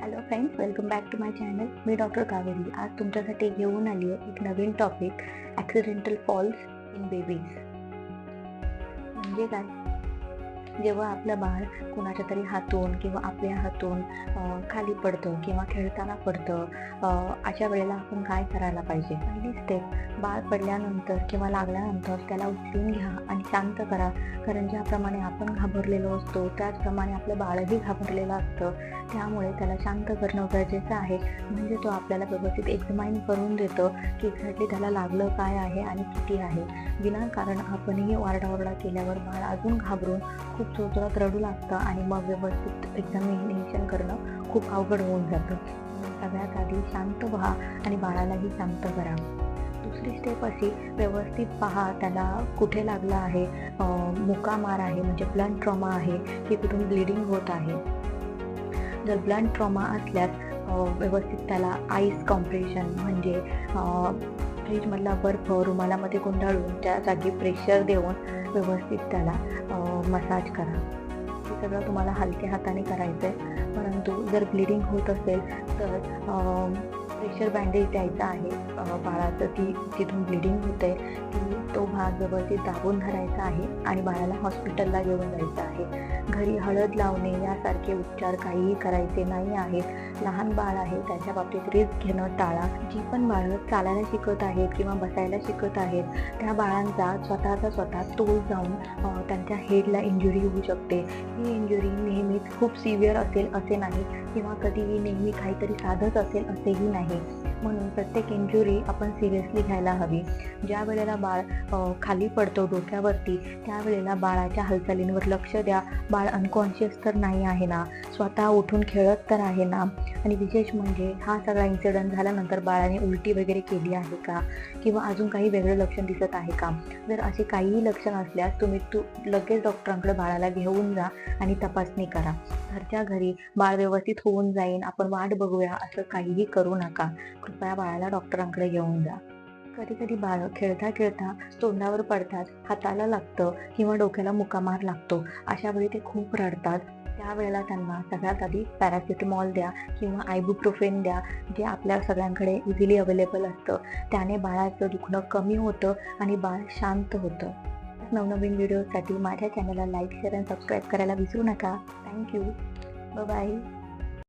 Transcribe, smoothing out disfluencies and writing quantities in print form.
Hello friends, welcome back to my channel. मी doctor Kaveri. आज तुमच्यासाठी घेऊन आली आहे एक नवीन topic, accidental falls in babies. म्हणजे काय? जेव्हा आपलं बाळ कुणाच्या तरी हातून किंवा आपल्या हातून खाली पडतं किंवा खेळताना पडतं, अशा वेळेला आपण काय करायला पाहिजे? पहिली स्टेप, बाळ पडल्यानंतर किंवा लागल्यानंतर त्याला उचलून घ्या आणि शांत करा. कारण ज्याप्रमाणे आपण घाबरलेलो असतो त्याचप्रमाणे आपलं बाळही घाबरलेलं असतं. त्यामुळे त्याला शांत करणं गरजेचं आहे. म्हणजे तो आपल्याला व्यवस्थित एक्झामाइन करून देतो की एक्झॅक्टली त्याला लागलं काय आहे आणि किती आहे. विनाकारण आपणही ओरडाओरडा केल्यावर बाळ अजून घाबरून खूप जोरात रडू लागतं आणि मग व्यवस्थित एक्झामिनेशन करणं खूप अवघड होऊन जातं. सगळ्यात आधी शांत व्हा आणि बाळालाही शांत करा. दुसरी स्टेप अशी, व्यवस्थित पहा त्याला कुठे लागलं आहे. मुका मार आहे म्हणजे ब्लंट ट्रॉमा आहे की कुठून ब्लिडिंग होत आहे. जर ब्लंट ट्रॉमा असल्यास व्यवस्थित त्याला आईस कॉम्प्रेशन म्हणजे फ्रीजमधला बर्फ रुमालामध्ये गुंडाळून त्या जागी प्रेशर देऊन व्यवस्थित त्याला मसाज करा. हे सगळं तुम्हाला हलक्या हाताने करायचं आहे. परंतु जर ब्लिडिंग होत असेल तर प्रेशर बँडेज द्यायचा आहे बाळाचं. तिथून ब्लिडिंग होते तो भाग व्यवस्थित दाबून धरायचा आहे आणि बाळाला हॉस्पिटलला घेऊन जायचं आहे. घरी हळद लावणे यासारखे उपचार काहीही करायचे नाही आहेत. लहान बाळ आहे त्याच्या बाबतीत रिस्क घेणं टाळा. जी पण बाळं चालायला शिकत आहेत किंवा बसायला शिकत आहेत त्या बाळांचा स्वतः तोल जाऊन त्यांच्या हेडला इंजुरी होऊ शकते. ही इंजुरी नेहमीच खूप सिव्हिअर असेल असे नाही किंवा कधीही नेहमी काहीतरी साधंच असेल असेही नाही. म्हणून प्रत्येक इंजुरी आपण सिरियसली घ्यायला हवी. ज्या वेळेला बाळ खाली पडतो डोक्यावरती त्यावेळेला बाळाच्या हालचालींवर लक्ष द्या. बाळ अनकॉन्शियस तर नाही आहे ना, स्वतः उठून खेळत तर आहे ना, आणि विशेष म्हणजे हा सगळा इन्सिडंट झाल्यानंतर बाळाने उलटी वगैरे केली आहे का किंवा अजून काही वेगळं लक्षण दिसत आहे का. जर असे काहीही लक्षण असल्यास तुम्ही लगेच डॉक्टरांकडे बाळाला घेऊन जा आणि तपासणी करा. घरच्या घरी बाळ व्यवस्थित होऊन जाईन, आपण वाट बघूया असं काहीही करू नका. कृपया बाळाला डॉक्टरांकडे घेऊन जा. कधी बाळं खेळता खेळता तोंडावर पडतात, हाताला लागतं किंवा डोक्याला मुकामार लागतो. अशा वेळी ते खूप रडतात. त्यावेळेला त्यांना सगळ्यात आधी पॅरासिटामॉल द्या किंवा आयबुप्रोफेन द्या, जे आपल्या सगळ्यांकडे इझिली अवेलेबल असतं. त्याने बाळाचं दुखणं कमी होतं आणि बाळ शांत होतं. नवनवीन व्हिडिओसाठी माझ्या चॅनलला लाईक, शेअर आणि सबस्क्राईब करायला विसरू नका. थँक्यू. बाय.